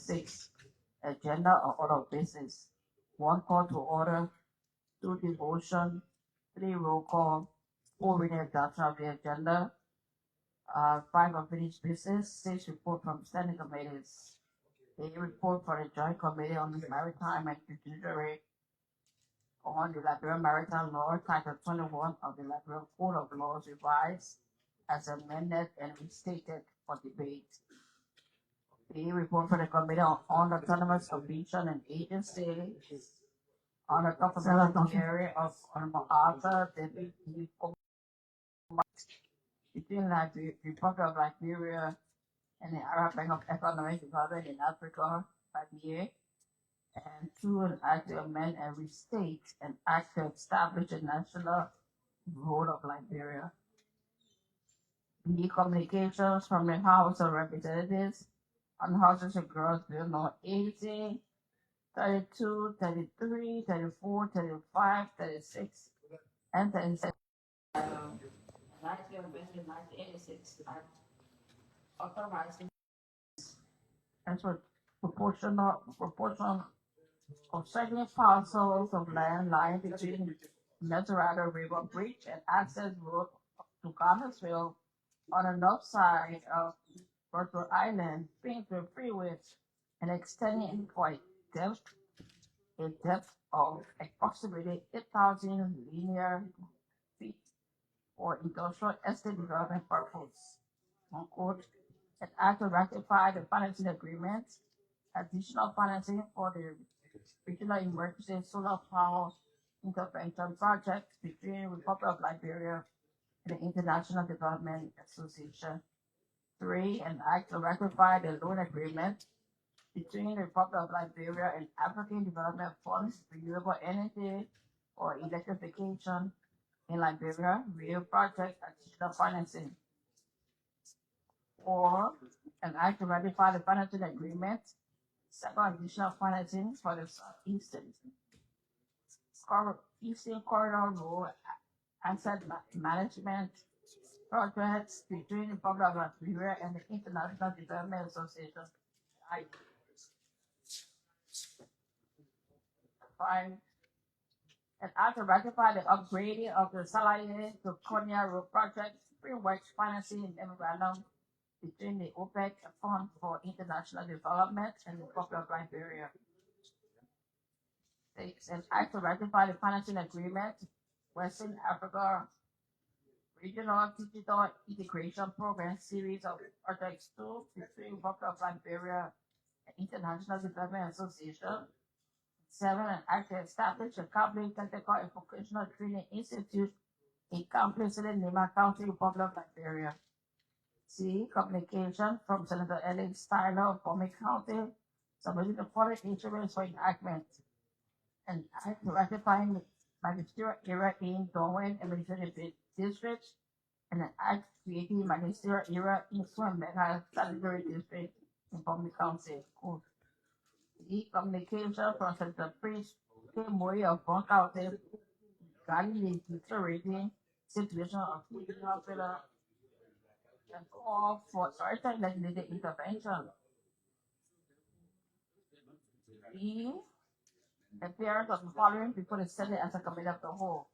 6, agenda or order of business. 1 call to order, 2 devotion, 3 roll call, 4 reading adoption of the agenda, 5 unfinished business, 6 report from standing committees, a report for the Joint Committee on the Maritime and Judiciary on the Liberian Maritime Law, Title 21 of the Liberian Code of Laws revised as amended and restated for debate. A report for the Committee on Autonomous Commission and Agency on the governmental area of Honorable Arthur Deputy between the Republic of Liberia and the Arab Bank of Economic Development in Africa, (IBA), and 2, an act to amend and restate an act to establish a national road of Liberia. B, communications from the House of Representatives on Houses of Girls Bill No. 80, 32, 33, 34, 35, 36, and 37. 1986, authorizing as for proportion of certain parcels of land lying between Meserado River Bridge and access road to Carmersville on the north side of Rhode Island, Springfield Freeway, and extending for a depth of approximately 8,000 linear feet for industrial estate development purpose. Unquote. An act to ratify the financing agreement, additional financing for the regional emergency solar power intervention project between Republic of Liberia and the International Development Association. 3, an act to ratify the loan agreement between the Republic of Liberia and African Development Funds Renewable Energy or Electrification in Liberia, real project additional financing. 4, an act to ratify the financing agreement, second additional financing for the Eastern Corridor Road Asset Management projects between the Republic of Liberia and the International Development Association. 5, an act to ratify the upgrading of the Salaye to Konya Road project, pre-works financing memorandum between the OPEC Fund for International Development and the Republic of Liberia. 6, an act to ratify the financing agreement, Western Africa Regional Digital Integration Program series of projects 2 between Republic of Liberia and International Development Association. 7, an act to establish a Catholic Technical and Vocational Training Institute in Camp City, Nema County, Republic of Liberia. C, communication from Senator Alex Tyler of Pomey County, submitting the following instruments for enactment. An act ratifying magisterial era in Darwin Administrative District, and an act creating magisterial era in Swim Mega Sanitary District in Pomey County. Cool. D, communication from Senator Priest K. Moy of Bon County, regarding the deteriorating situation of the hospital and call for urgent legislative intervention. E, appearance of the following before the Senate as a committee of the whole.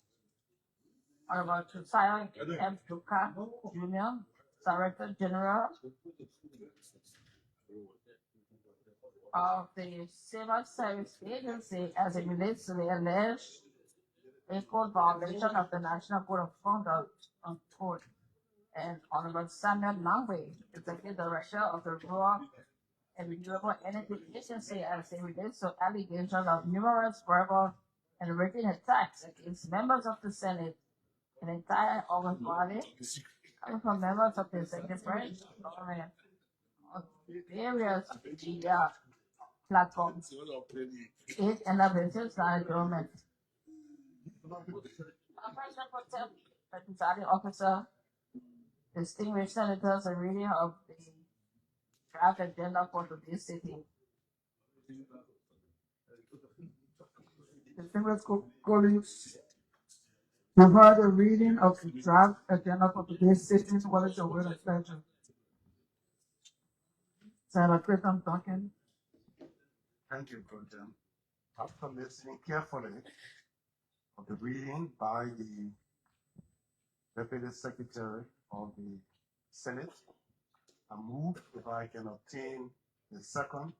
Honorable Josiah M. Duca Jr., Director General of the Civil Service Agency as it relates to the alleged equal violation of the National Code of Conduct, unquote. And Honorable Samuel Langway, Executive Director of the Rural and Renewable Energy Agency as it relates to allegations of numerous verbal and written attacks against members of the Senate and entire August body, coming from members of the executive branch of government on various media platforms. 8, and the business government. Presiding officer, distinguished senators, a reading of the draft agenda for today's sitting. Distinguished colleagues, you've heard a reading of the draft agenda for today's sitting. What is your will and pleasure? Senator Christian Duncan. Thank you, Protem. After listening carefully of the reading by the Deputy Secretary of the Senate, I move if I can obtain the second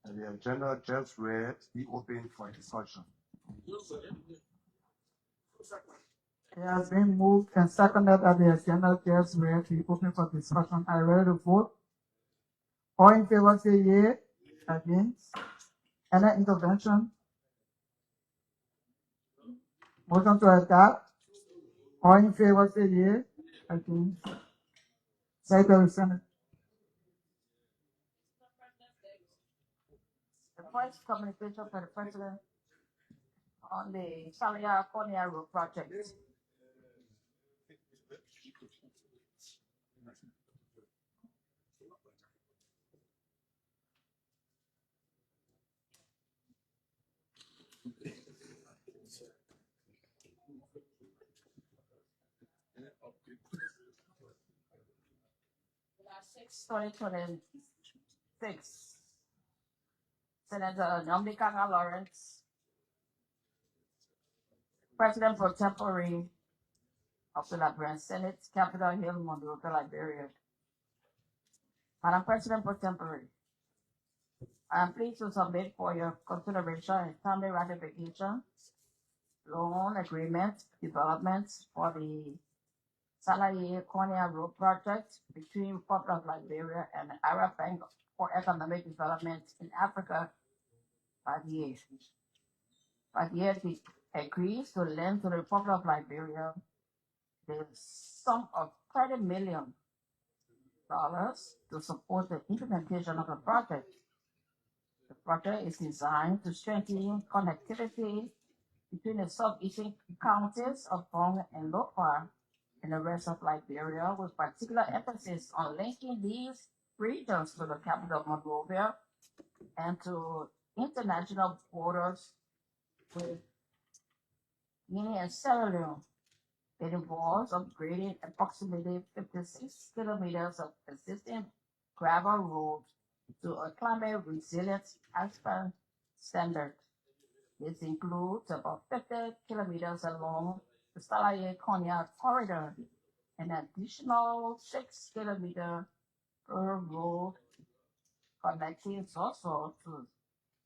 and the agenda just read be open for discussion. It has been moved and seconded that the agenda just read be open for discussion. Are you ready to vote? All in favor say yea. Against? Any intervention? Motion to adopt. All in favor say yea. Against? Secretary Senate. The first communication for the president on the Salia Konya Road project. Six 2026. Senator Nyambikanga Lawrence, President pro tempore of the Liberian Senate, Capitol Hill, Monrovia, Liberia. Madam President pro tempore, I am pleased to submit for your consideration and timely ratification loan agreement development for the Salaye Konya Road project between Republic of Liberia and the Arab Bank for Economic Development in Africa by the year. By the year, it agrees to lend to the Republic of Liberia the sum of $30 million to support the implementation of the project. The project is designed to strengthen connectivity between the southeastern counties of Bong and Lopa and the rest of Liberia, with particular emphasis on linking these regions to the capital Monrovia and to international borders with Guinea and Sierra Leone. It involves upgrading approximately 56 kilometers of existing gravel road to a climate resilient asphalt standard. This includes about 50 kilometers along the Salaye Konya corridor, an additional 6 kilometers per road connecting Soso to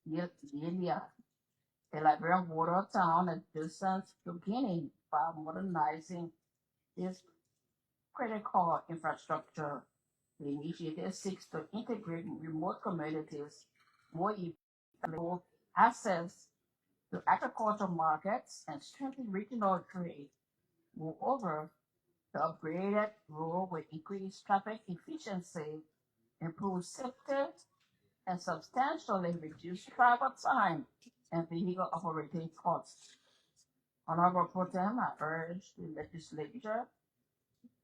Yelia, a Liberian border town adjacent to Guinea, by modernizing this critical infrastructure. The initiative seeks to integrate remote communities more effectively, access to agricultural markets, and strengthen regional trade. Moreover, the upgraded road will increase traffic efficiency, improve safety, and substantially reduce travel time and vehicle operating costs. Honorable Pro Tem, I urge the legislature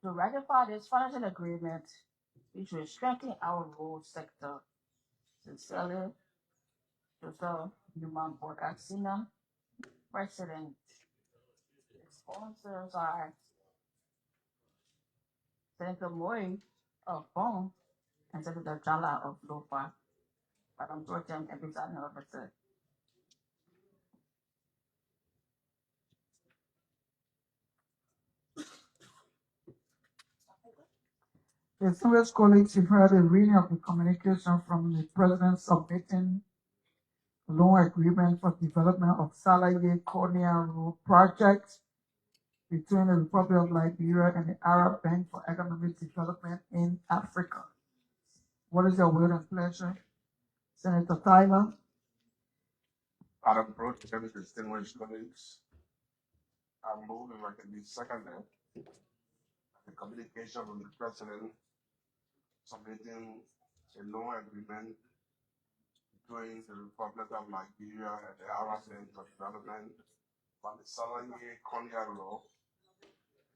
to ratify this financial agreement, which will strengthen our road sector. Sincerely, Joseph Newman Bodaxina, President. The sponsors are Senator Moy of Bong and Senator Jala of Lopa. Madam Pro Tem, Episode Officer. Distinguished colleagues, you've heard a reading of the communication from the President submitting loan agreement for development of Salaye Konya Road project between the Republic of Liberia and the Arab Bank for Economic Development in Africa. What is your will and pleasure? Senator Tyler? Madam Pro Tem, distinguished colleagues, I move if I can be seconded the communication from the President submitting a loan agreement between the Republic of Liberia and the Arab Bank for Development on the Salaye Konya Road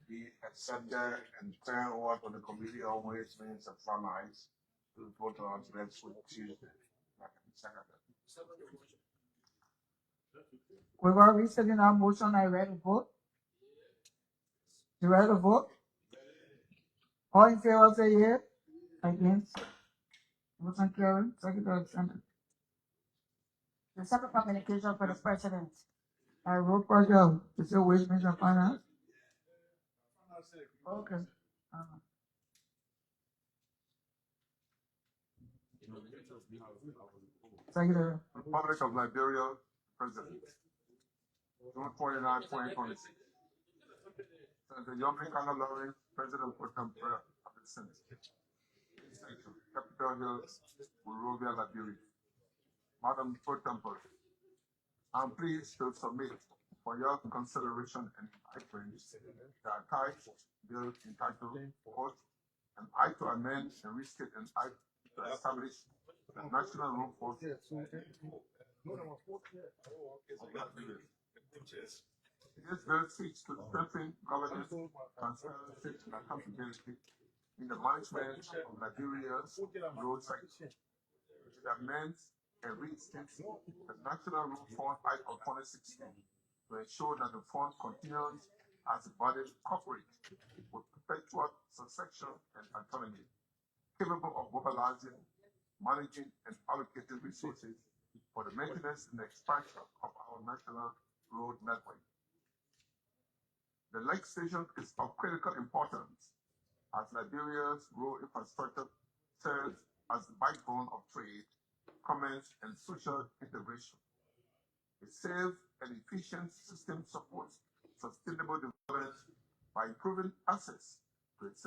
be accepted and turned over to the Committee on Ways, Means and Finance to vote on next week, Tuesday. We've already said in our motion, I read the vote. You ready to vote? All in favor say yes. Against? Motion carried. Secretary of Senate. The second communication for the president. Road project, is it Waste Management and Finance? Okay. Uh, Secretary. Republic of Liberia, President. June 29, 2026. Senator Yomi Kangalori, President for Tempura of the Senate. Section, Capitol Hill, Monrovia, Liberia. Madam Pro Tempore, I'm pleased to submit for your consideration and items the attached bill entitled, quote, an act to amend and restate an act to establish the National Road Force. This bill seeks to strengthen governance, transparency, and accountability in the management of Liberia's road sector. It amends and restates the National Road Fund Act of 2016 to ensure that the fund continues as a body corporate with perpetual succession and autonomy, capable of mobilizing, managing, and allocating resources for the maintenance and expansion of our national road network. The legislation is of critical importance as Liberia's road infrastructure serves as the backbone of trade, commerce, and social integration. A safe and efficient system supports sustainable development by improving access to its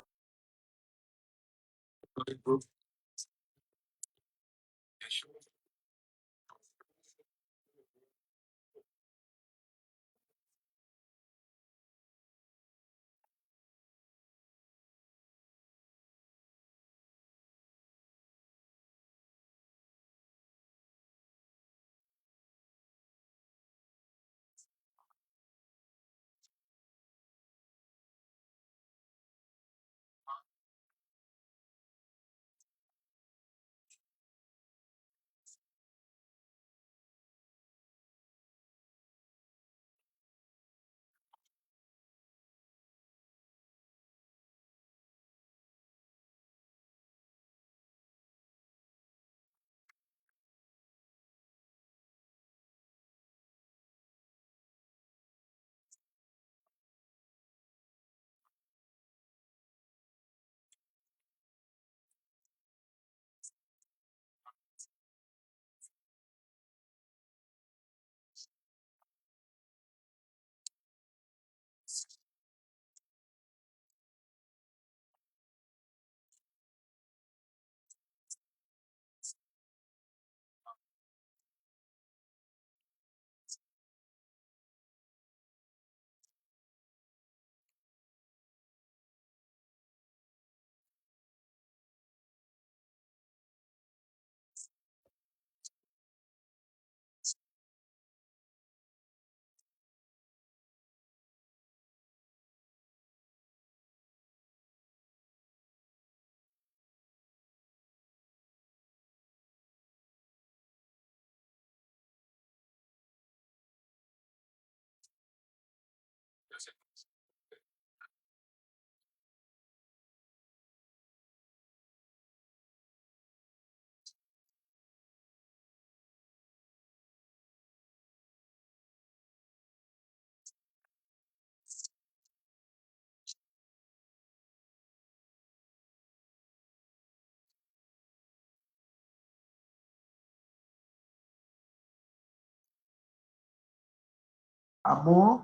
Above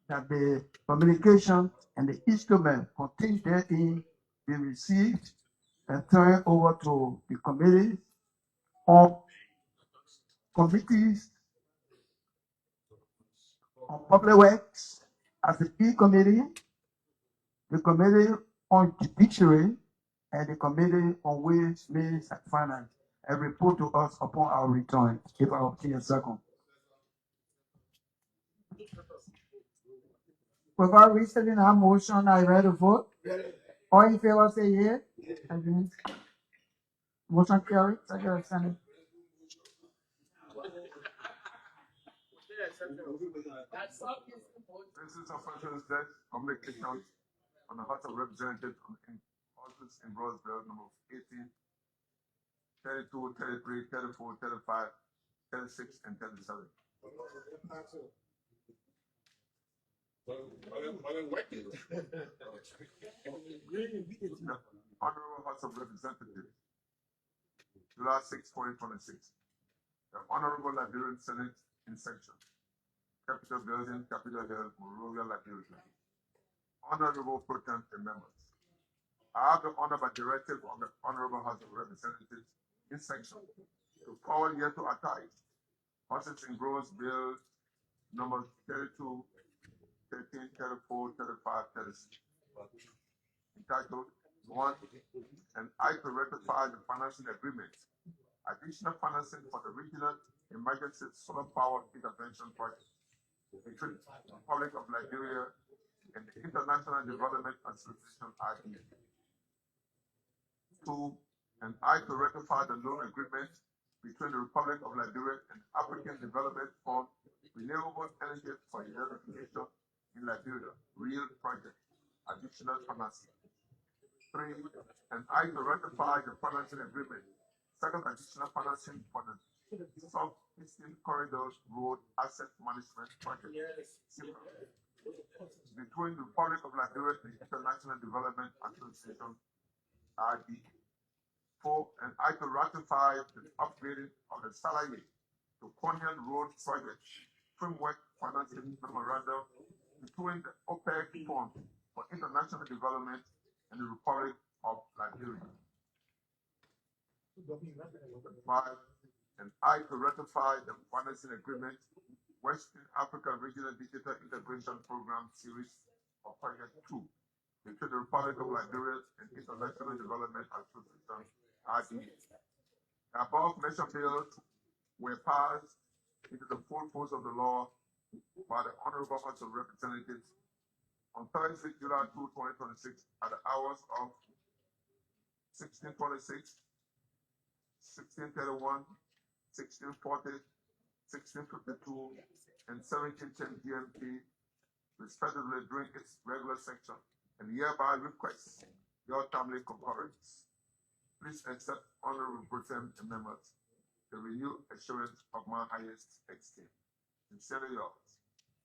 that the communication and the instrument contained therein be received and turned over to the committee or committees on public works as the E committee, the committee on judiciary, and the committee on ways, means, and finance, and report to us upon our return. If I obtain a second. Without restating our motion, I ready to vote. All in favor say yea. Against. Motion carried. Secretary of Senate. Business officials debt communication on the House of Representatives in office in Roseville, number 18, 32, 33, 34, 35, 36, and 37. The Honorable House of Representatives, July 6, 2026. The Honorable Liberian Senate in section, Capitol Building, Capitol Hill, Monrovia, Liberia. Honorable Pro Tem and members, I have the honor by directive of the Honorable House of Representatives in section to forward here to attach Horses and Growers Bill number 32, 13, 34, 35, 36. Entitled 1, and I to ratify the financing agreement, additional financing for the regional emergency solar power intervention project between the Republic of Liberia and the International Development Association (IDA). 2, and I to ratify the loan agreement between the Republic of Liberia and African Development Fund Renewable Energy for Electrification in Liberia, real project, additional financing. 3, and I to ratify the financing agreement, second additional financing for the Southeastern Corridors Road Asset Management Project, between the Republic of Liberia and the International Development Association (IDA). 4, and I to ratify the upgrading of the Salaye to Konyan Road Project Framework Financing Memorandum between the OPEC Fund for International Development and the Republic of Liberia. 5, and I to ratify the financing agreement, Western Africa Regional Digital Integration Program Series of Project 2 between the Republic of Liberia and International Development Association (IDA). The above mentioned bills were passed into the full force of the law by the Honorable House of Representatives on Thursday, July 2, 2026, at the hours of 16:26, 16:31, 16:40, 16:52, and 17:10 GMT, respectively, during its regular section, and hereby requests your timely concurrence. Please accept, Honorable Pro Tem and members, the renewed assurance of my highest esteem. Sincerely yours,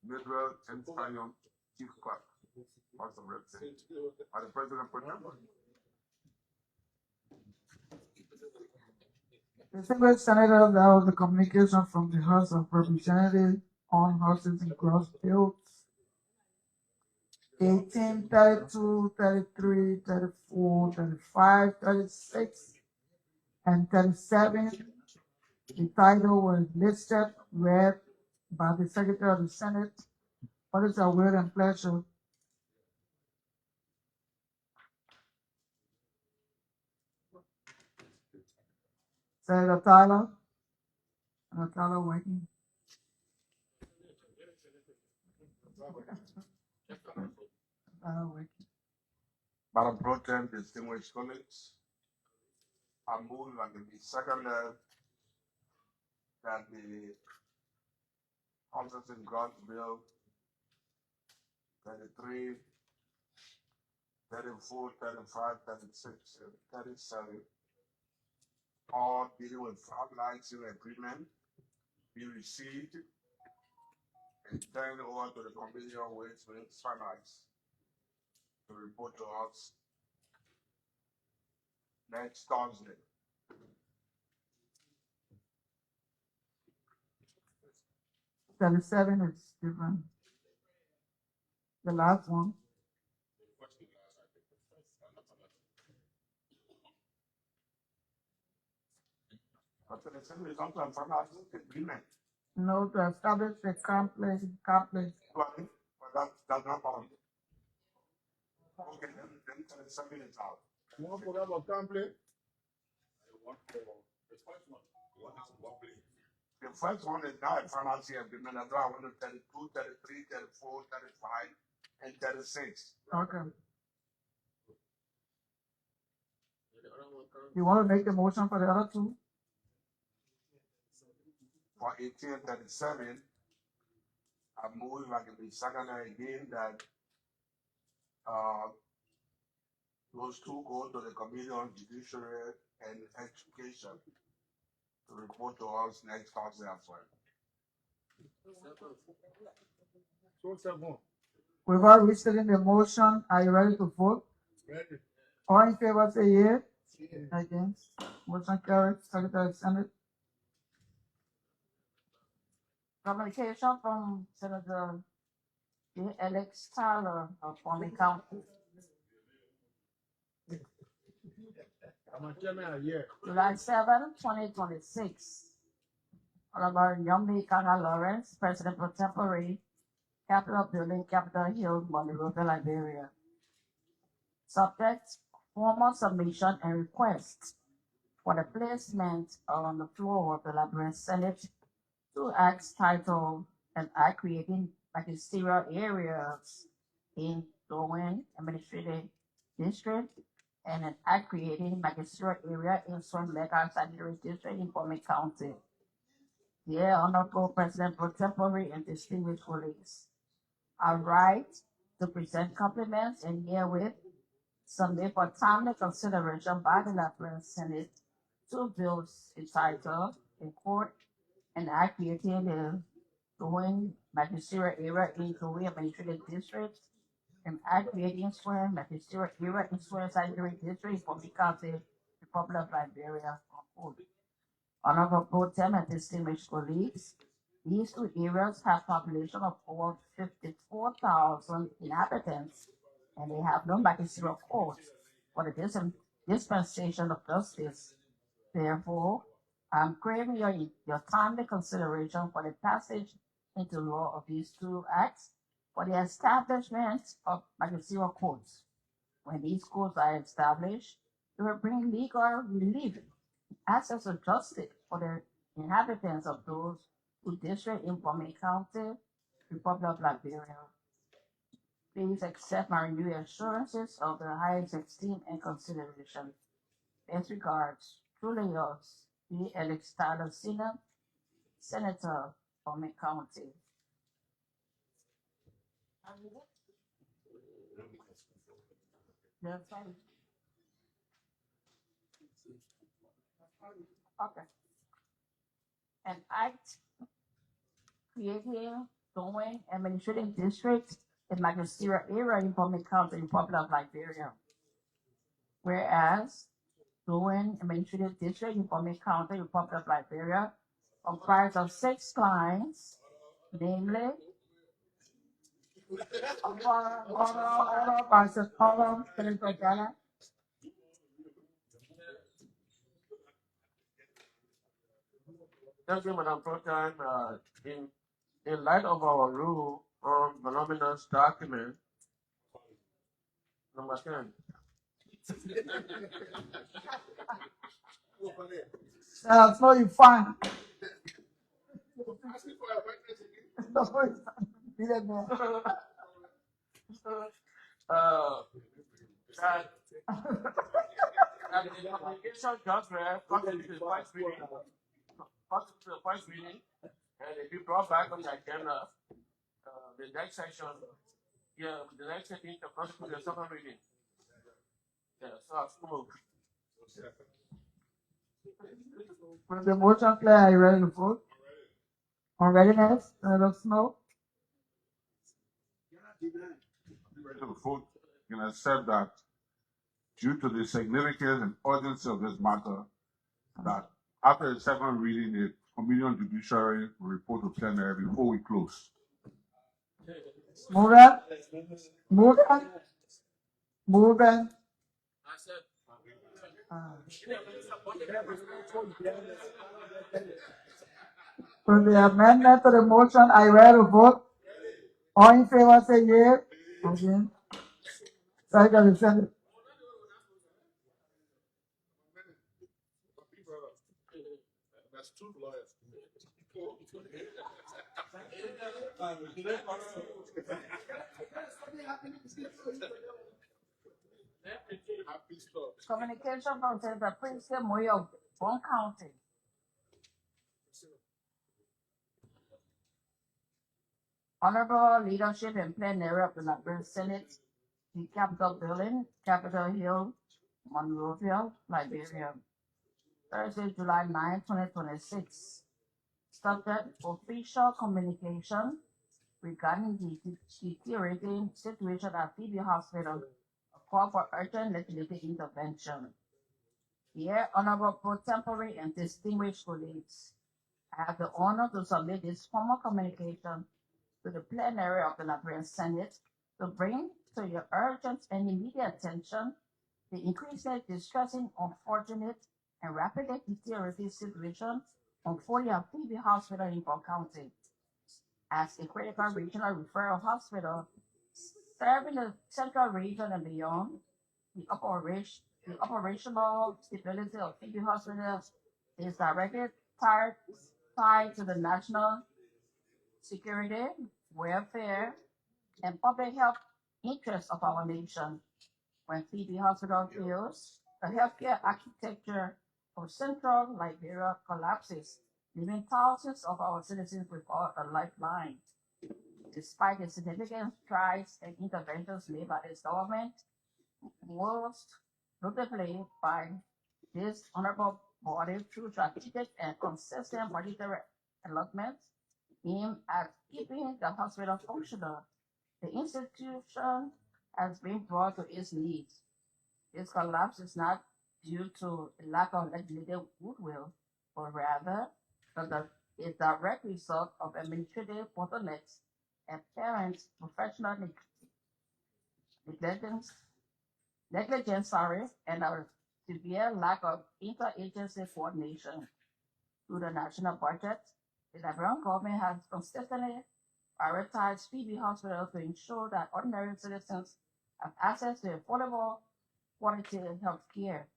Midwell M. Stanyon, Chief Clerk, House of Representatives, by the President Pro Tem. Distinguished Senators, that was the communication from the House of Representatives on horses and gross bills. 18, 32, 33, 34, 35, 36, and 37. The title was listed, read by the Secretary of the Senate. What is our will and pleasure? Senator Tyler? Senator Tyler waiting. Waiting. Madam Pro Tem, distinguished colleagues, I move that it be seconded that the Houses and Grants Bill 33, 34, 35, 36, and 37, all dealing with financing agreement, be received and turned over to the Committee on Ways and Finance to report to us next Thursday. Seven is different. The last one. No, to establish a complex. But that's not all. Okay, then 37 is out. You want to have a complaint? The first one is not a financing agreement. That's why I went to 32, 33, 34, 35, and 36. Okay. You want to make the motion for the other two? For 1837, I move like it be seconded again that those two go to the Committee on Judiciary and Education to report to us next Thursday as well. So seven. Without restating the motion, are you ready to vote? Ready. All in favor say yea. Yeah. Against? Motion carried. Secretary of Senate. Communication from Senator J. Alex Tyler of Forming County. I'm a chairman here. July 7, 2026. Honorable Yumbi Kanga Lawrence, President Pro Tempore, Capitol Building, Capitol Hill, Monrovia, Liberia. Subject, formal submission and request for the placement on the floor of the Liberian Senate two acts titled "An Act Creating Magisterial Areas in Dowen Administrative District" and "An Act Creating Magisterial Area in Swan Lake Sanitary District in Forming County." Dear Honorable President Pro Tempore and distinguished colleagues, I write to present compliments and herewith submit for timely consideration by the Liberian Senate two bills entitled "In Court and Act Creating the Doing Magisterial Area in Korea Administrative District and Act Creating Square Magisterial Area in Square Sanitary District for County, Republic of Liberia." Honorable Pro Tem and distinguished colleagues, these two areas have population of over 54,000 inhabitants, and they have no magisterial court for the dispensation of justice. Therefore, I'm craving your timely consideration for the passage into law of these two acts for the establishment of magisterial courts. When these courts are established, they will bring legal relief, access to justice for the inhabitants of those who district in Forming County, Republic of Liberia. Please accept my renewed assurances of the highest esteem and consideration. Best regards, truly yours, J. Alex Tyler Sr., Senator, Forming County. Yes, fine. Okay. An act creating, doing, administrating districts in magisterial area in Forming County, Republic of Liberia. Whereas, doing administrative district in Forming County, Republic of Liberia, comprised of 6 clients, namely, Order by Senator Ghana. Thank you, Madam Pro Tem. In light of our rule on voluminous document, number 10. That's no you fine. Asking for a witness again. No, you didn't know. That the application just read, constitutes the first reading, and if you brought back on the agenda, the next section, the next section to constitute the second reading. Yeah, so I'll move. With the motion clear, are you ready to vote? On readiness, let us know. Ready to vote, you can accept that due to the significance and urgency of this matter, that after the second reading, the Committee on Judiciary will report to plenary before we close. Move it. Move it. Move it. For the amendment to the motion, are you ready to vote? All in favor say yea. Again. Secretary of Senate. That's two lawyers. Communication from Senator Prince Moyo of Bon County. Honorable leadership and plenary of the Liberian Senate, the Capitol Building, Capitol Hill, Monrovia, Liberia. Thursday, July 9, 2026. Subject: official communication regarding the deteriorating situation at Phoebe Hospital, a call for urgent legislative intervention. Dear Honorable Pro Tempore and distinguished colleagues, I have the honor to submit this formal communication to the plenary of the Liberian Senate to bring to your urgent and immediate attention the increasingly distressing, unfortunate, and rapidly deteriorating situation unfolding at Phoebe Hospital in Polk County. As a critical regional referral hospital serving the central region and beyond, the operational stability of Phoebe Hospital is directly tied to the national security, welfare, and public health interests of our nation. When Phoebe Hospital fails, the healthcare architecture of central Liberia collapses, leaving thousands of our citizens without a lifeline. Despite the significant strides and interventions made by this government, most notably by this honorable body through strategic and consistent monetary allotments aimed at keeping the hospital functional, the institution has been brought to its knees. This collapse is not due to a lack of legislative goodwill, but rather a direct result of administrative bottlenecks and parents' professional negligence, and a severe lack of interagency coordination. Through the national budget, the Liberian government has consistently prioritized Phoebe Hospital to ensure that ordinary citizens have access to affordable, quality health care.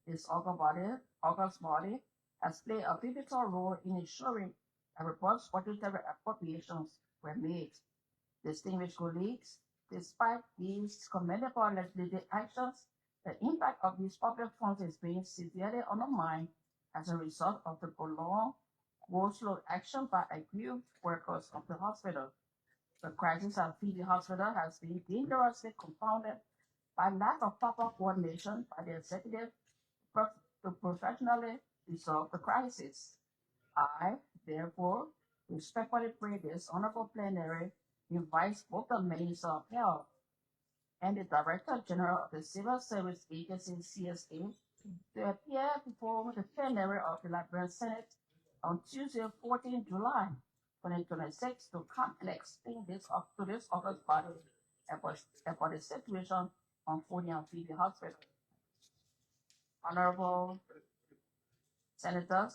This August body has played a pivotal role in ensuring that robust budgetary appropriations were made. Distinguished colleagues, despite these commendable legislative actions, the impact of these public funds is being severely undermined as a result of the prolonged go-slow action by aggrieved workers of the hospital. The crisis at Phoebe Hospital has been dangerously compounded by lack of proper coordination by the executive to professionally resolve the crisis. I, therefore, respectfully pray this honorable plenary invites both the Minister of Health and the Director General of the Civil Service Agency, CSA, to appear before the plenary of the Liberian Senate on Tuesday, 14 July 2026, to come and explain this to this August body about the situation unfolding at Phoebe Hospital. Honorable Senators,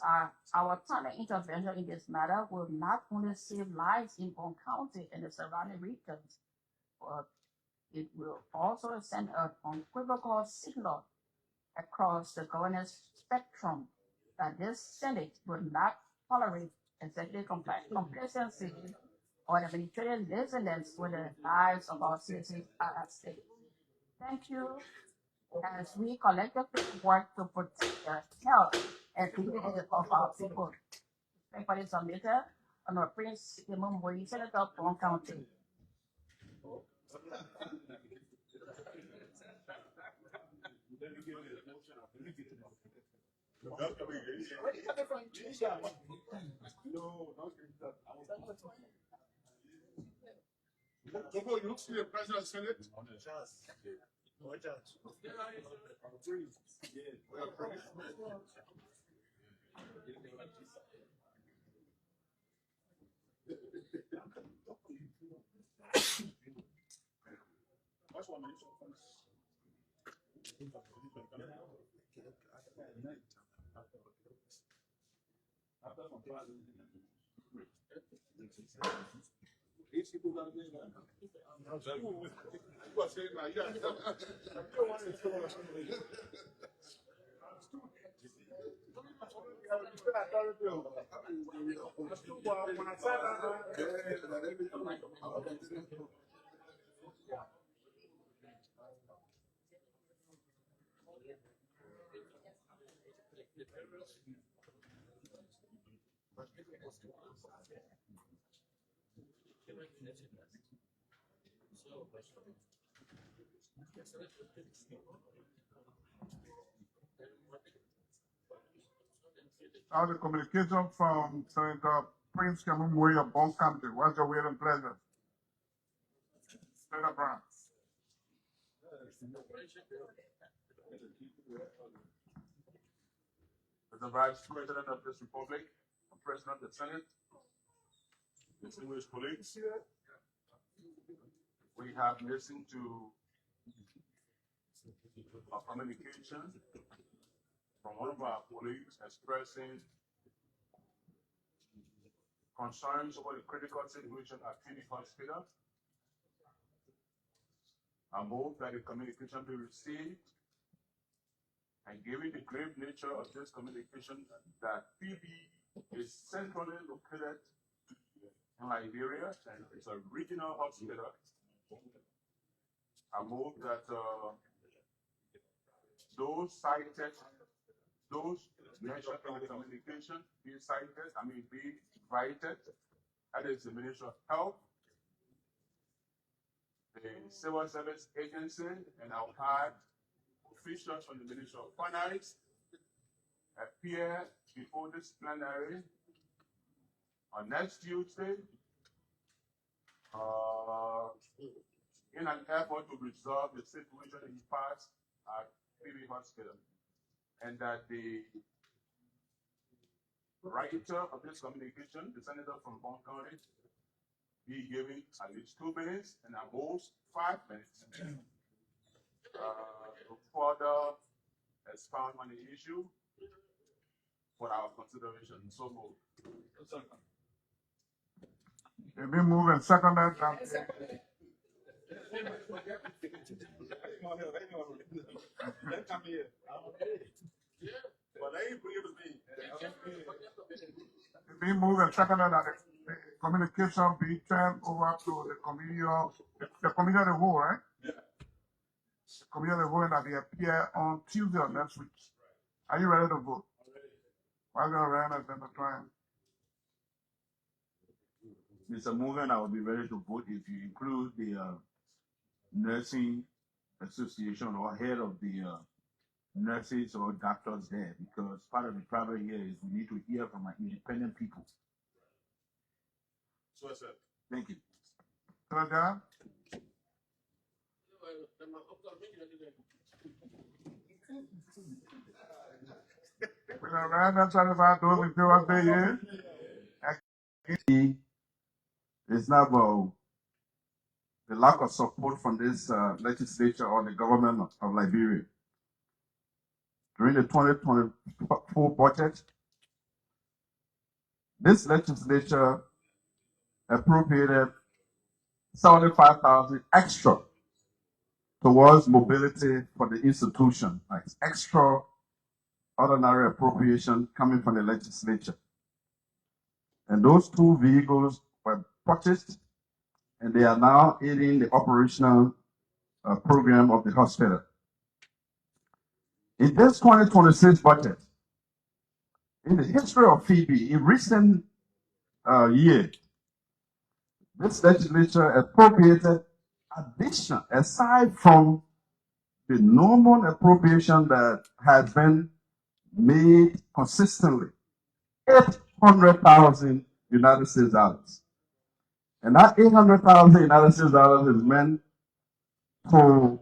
our timely intervention in this matter will not only save lives in Polk County and the surrounding regions, but it will also send an unequivocal signal across the governance spectrum that this Senate will not tolerate executive complacency or administrative laziness when the lives of our citizens are at stake. Thank you as we collectively work to protect the health and dignity of our people. Respectfully submitted, Honorable Prince Moise, Senator of Polk County. Togo, you see the president of the Senate? Now the communication from Senator Prince Kamumwe of Bond County. What's your will and pleasure? Senator Brown. As the Vice President of this Republic, the President of the Senate, distinguished colleagues, we have listened to a communication from one of our colleagues expressing concerns over the critical situation at PD Hospital. I move that the communication be received, and given the grave nature of this communication that PB is centrally located in Liberia and it's a regional hospital, I move that those mentioned in the communication be invited. That is the Ministry of Health, the Civil Service Agency, and our high officials from the Ministry of Finance appear before this plenary on next Tuesday in an effort to resolve the situation in past at PB Hospital, and that the writer of this communication, the senator from Bond County, be given at least 2 minutes and at most 5 minutes to further expound on the issue for our consideration. So moved. It been moved and seconded. It been moved and seconded that the communication be turned over to the committee of the whole, right? Yeah. The committee of the whole, that they appear on Tuesday of next week. Are you ready to vote? Why going to run as the time? Mr. Morgan, I will be ready to vote if you include the nursing association or head of the nurses or doctors there, because part of the problem here is we need to hear from our independent people. So, sir. Thank you. Senator? We're going to run that 25 those in favor say yes. It's not about the lack of support from this legislature or the government of Liberia. During the 2024 budget, this legislature appropriated 75,000 extra towards mobility for the institution. Like extraordinary appropriation coming from the legislature. And those 2 vehicles were purchased, and they are now aiding the operational program of the hospital. In this 2026 budget, in the history of Phoebe, in recent years, this legislature appropriated addition, aside from the normal appropriation that has been made consistently, 800,000 United States dollars. And that 800,000 United States dollars is meant to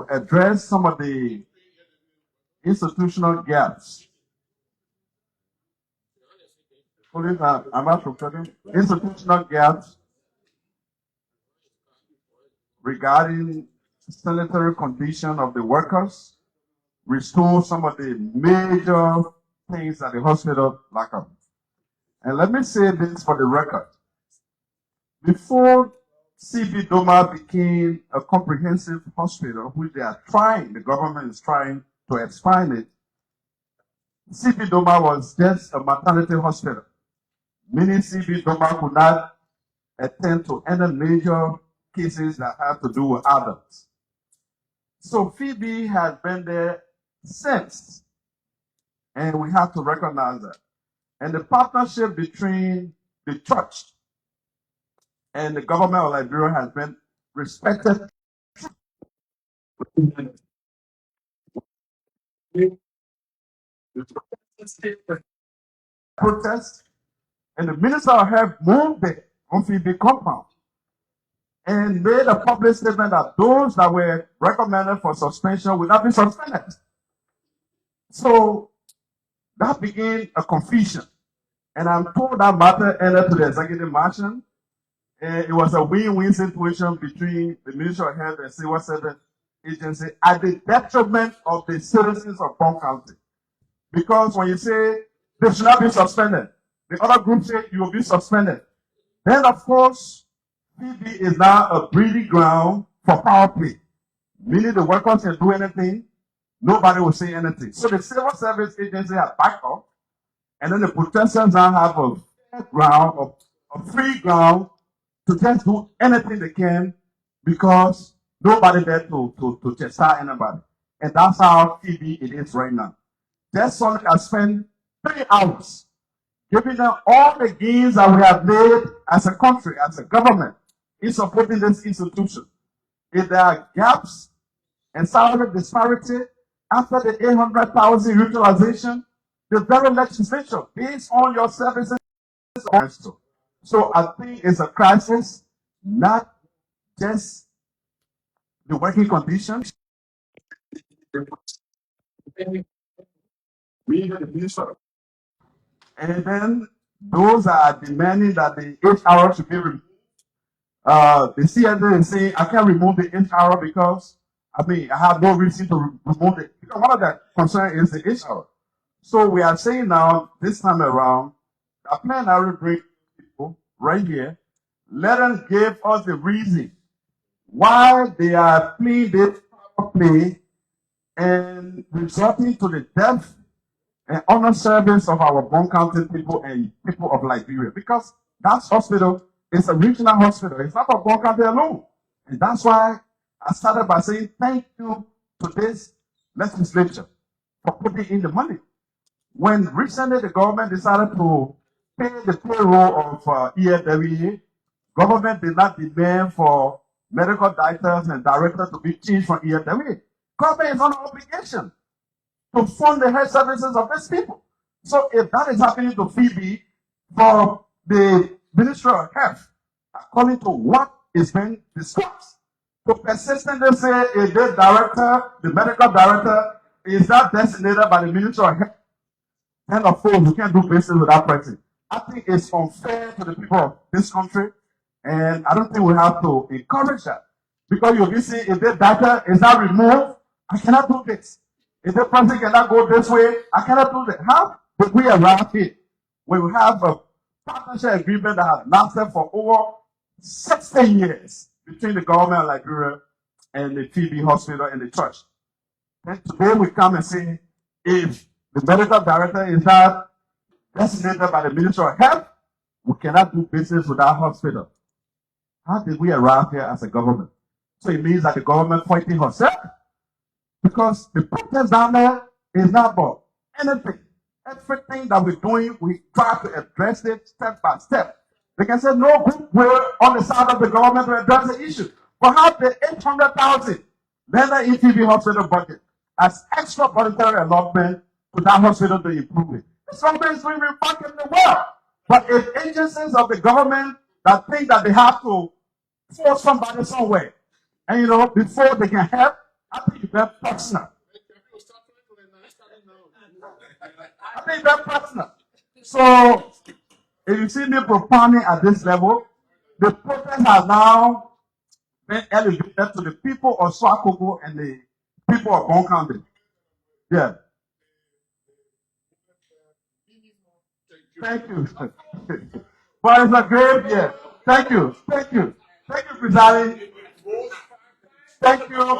address some of the institutional gaps. Institutional gaps regarding sanitary condition of the workers, restore some of the major things that the hospital lack of. And let me say this for the record. Before CB Doma became a comprehensive hospital, which the government is trying to expand it, CB Doma was just a maternity hospital, meaning CB Doma could not attend to any major cases that have to do with adults. So Phoebe has been there since, and we have to recognize that. And the partnership between the church and the government of Liberia has been respected. protest, and the Minister of Health moved it on Phoebe compound and made a public statement that those that were recommended for suspension will not be suspended. So that began a confusion. And I'm told that matter ended to the executive mansion. It was a win-win situation between the Ministry of Health and Civil Service Agency at the detriment of the citizens of Bond County. Because when you say they should not be suspended, the other group say you will be suspended. Then, of course, PB is now a breeding ground for power play, meaning the workers can do anything, nobody will say anything. So the Civil Service Agency has backed up, and then the protesters now have a fair ground, a free ground to just do anything they can because nobody there to chastise anybody. And that's how PB it is right now. Just Sunday, I spent 3 hours giving them all the gains that we have made as a country, as a government, in supporting this institution. If there are gaps and salary disparity after the 800,000 utilization, the very legislation based on your services. So I think it's a crisis, not just the working conditions. And then those are demanding that the HR should be removed. The CSA is saying I can't remove the HR because I have no reason to remove it. Because one of the concerns is the HR. So we are saying now, this time around, the plenary bring people right here, let them give us the reason why they are playing this power play and resulting to the death and honor service of our Bond County people and people of Liberia. Because that hospital is a regional hospital. It's not for Bond County alone. And that's why I started by saying thank you to this legislature for putting in the money. When recently the government decided to pay the payroll of EFWA, government did not demand for medical directors and directors to be changed from EFWA. Government is under obligation to fund the health services of these people. So if that is happening to Phoebe for the Ministry of Health, according to what is being discussed, to persistently say if the director, the medical director, is not designated by the Ministry of Health, then of course we can't do business with that person. I think it's unfair to the people of this country, and I don't think we have to encourage that. Because you'll be seeing if the data is not removed, I cannot do this. If the person cannot go this way, I cannot do that. How did we arrive here? We will have a partnership agreement that has lasted for over 16 years between the government of Liberia and the TB hospital and the church. Then today we come and say, if the medical director is not designated by the Ministry of Health, we cannot do business with our hospital. How did we arrive here as a government? So it means that the government fighting herself. Because the protest down there is not about anything. Everything that we're doing, we try to address it step by step. They can say no group will on the side of the government to address the issue. But have the 800,000 then the ETV hospital budget as extra budgetary allotment to that hospital to improve it. This government is doing back in the world. But if agencies of the government that think that they have to force somebody somewhere, and before they can help, I think it's very personal. I think very personal. So, if you see me propounding at this level, the protest has now been elevated to the people of Swakoko and the people of Bond County. Yeah. Thank you. But it's a great, yeah. Thank you. Thank you. Thank you, presiding. Thank you.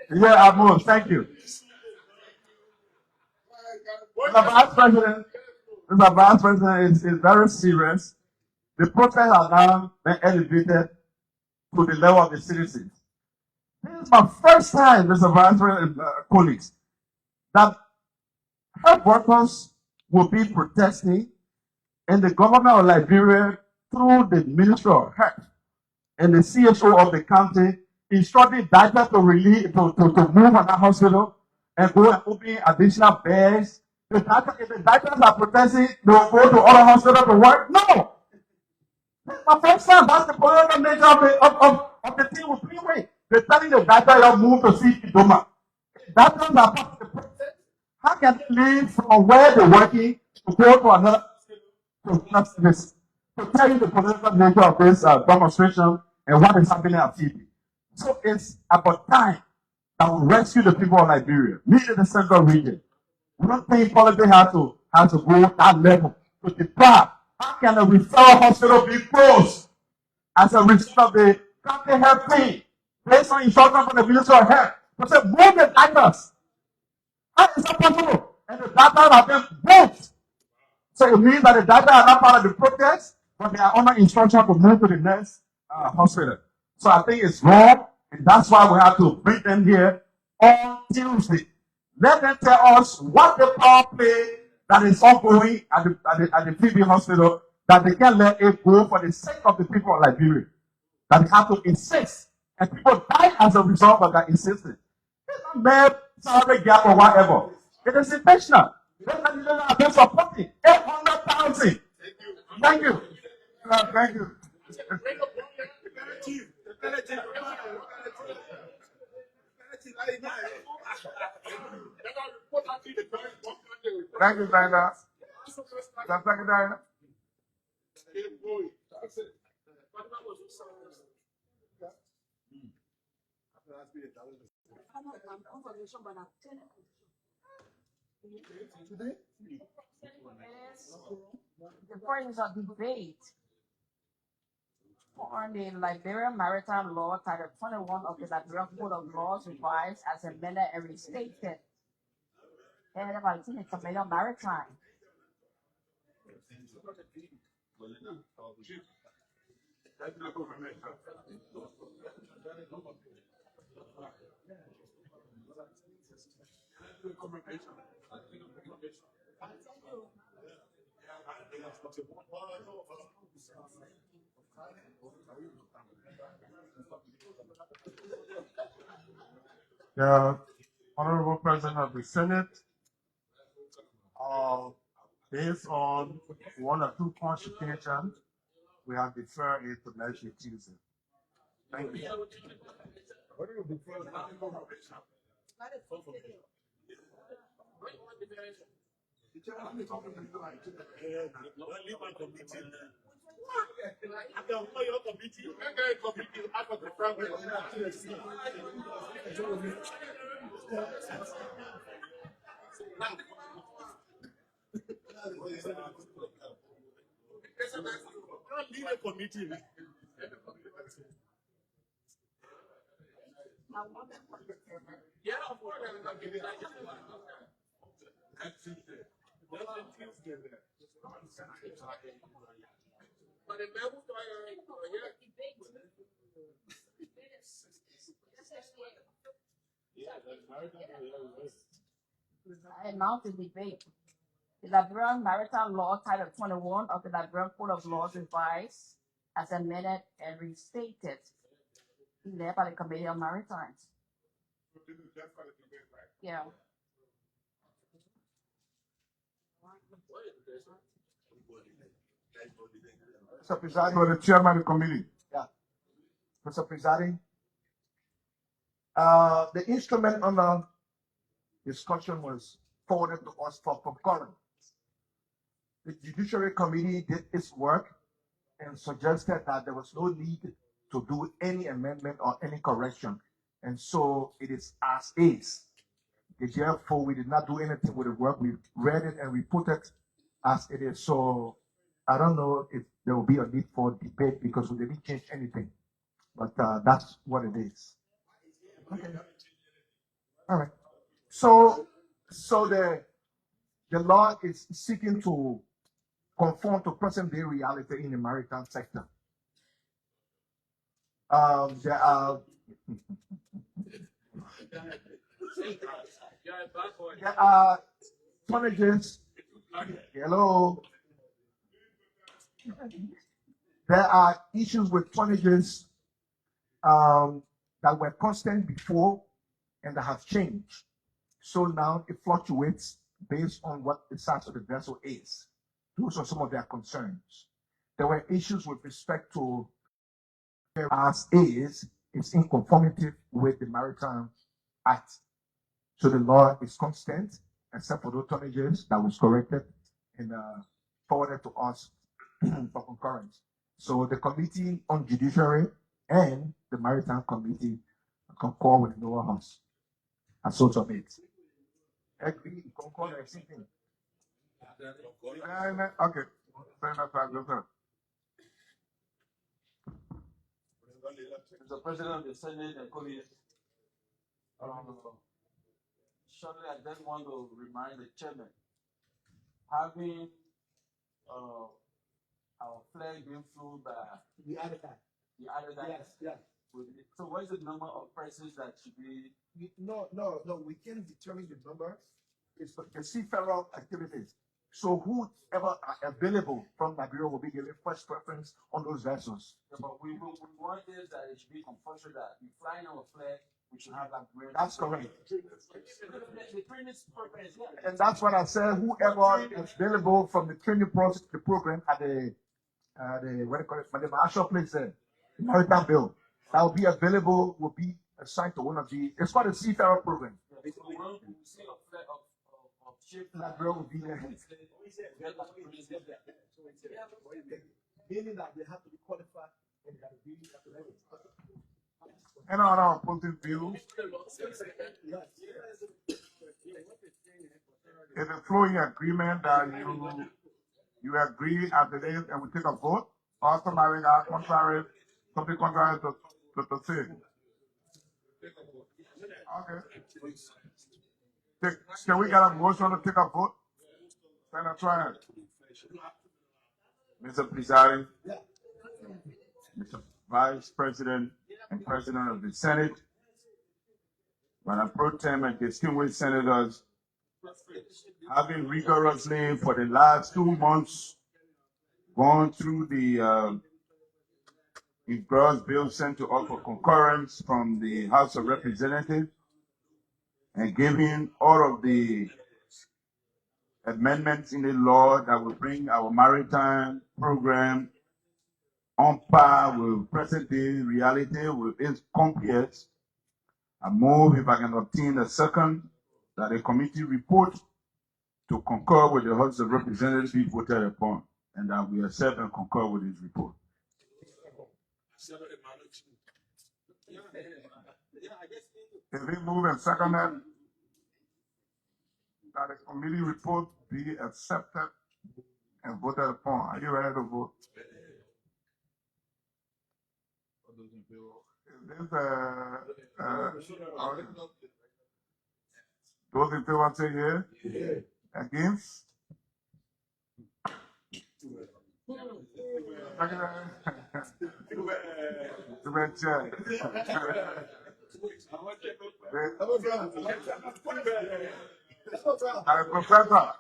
Yeah, Amos, thank you. Mr. Vice President is very serious. The protest has now been elevated to the level of the citizens. This is my first time, Mr. Vice President, colleagues, that health workers will be protesting and the government of Liberia through the Ministry of Health and the CSO of the county instructing doctors to move on that hospital and go and open additional beds If the doctors are protesting, they will go to other hospitals to work. No. My first time, that's the political nature of the thing with freeway. They're telling the doctor you move to see Idoma. Doctors are part of the process. How can they leave from where they're working to go to another place to tell you the political nature of this demonstration and what is happening at TV? So it's about time that we rescue the people of Liberia, me in the central region. We don't think politics has to go that level to deprive. How can a referral hospital be closed as a result of the county health team based on instruction from the Ministry of Health? They said, move the doctors. How is that possible? And the doctors have been moved. So it means that the doctors are not part of the protest, but they are under instruction to move to the next hospital. So I think it's wrong, and that's why we have to bring them here on Tuesday. Let them tell us what the power play that is ongoing at the PB hospital, that they can let it go for the sake of the people of Liberia. That they have to insist, and people die as a result of that insistence. It's not bad, salary gap or whatever. It is intentional. Let them support it. 800,000. Thank you. Thank you. Thank you, Dinah. Thank you, Dinah. The point is a debate on the Liberian Maritime Law, Title 21 of the Liberian Code of Laws revised as amended and restated. Headed by the Committee on Maritime. The Honorable President of the Senate, based on one or two consultations, we have deferred it to next week Tuesday. Thank you. I announce the debate. The Liberian Maritime Law, Title 21 of the Liberian Code of Laws revised as amended and restated. Led by the Committee on Maritime. Yeah. Mr. Presiding, for the chairman of the committee. Mr. Presiding, the instrument under discussion was forwarded to us for concurrence. The Judiciary Committee did its work and suggested that there was no need to do any amendment or any correction. And so it is as is. Therefore, we did not do anything with the work. We read it and we put it as it is. So I don't know if there will be a need for debate because we didn't change anything. But that's what it is. Okay. All right. So the law is seeking to conform to present day reality in the maritime sector. There are tonnages. Hello. There are issues with tonnages that were constant before and that have changed. So now it fluctuates based on what the size of the vessel is. Those are some of their concerns. There were issues with respect to as is, it's in conformity with the Maritime Act. So the law is constant, except for those tonnages that was corrected and forwarded to us for concurrence. So the Committee on Judiciary and the Maritime Committee concur with the lower house. And so submit. Agree, concur, everything. Okay. Mr. President of the Senate and colleagues, shortly I just want to remind the chairman, having our flag being flown by The other guy. Yes. So what is the number of persons that should be? No, we can determine the number. It's the seafarer activities. So whoever are available from Liberia will be given first preference on those vessels. Yeah, but we want this that it should be compulsory that we flying our flag, we should have that great. That's correct. The training program is there. And that's what I said, whoever is available from the training process, the program at the what do you call it, the marshal place there, the Maritime Bill, that will be available, will be assigned to one of the, it's called a seafarer program. Yeah, so we want to see a flag of ship. Liberia will be there. Meaning that they have to be qualified and that be And on our opposing view, it's a flowing agreement that you agree at the end and we take a vote, or somebody got contrary, something contrary to say. Okay. Can we get a motion to take a vote? Senator Tryon. Mr. Presiding, Mr. Vice President and President of the Senate, Madam Pro Tem and distinguished senators, having rigorously for the last 2 months gone through the engrossed bill sent to us for concurrence from the House of Representatives and giving all of the amendments in the law that will bring our maritime program on par with present day reality with its compeers. I move, if I can obtain a second, that a committee report to concur with the House of Representatives be voted upon, and that we accept and concur with his report. If we move and seconded, that the committee report be accepted and voted upon. Are you ready to vote? Is this those in favor say yeah? Against? Professor,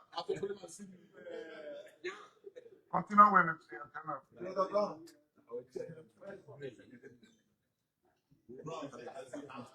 continue with the agenda.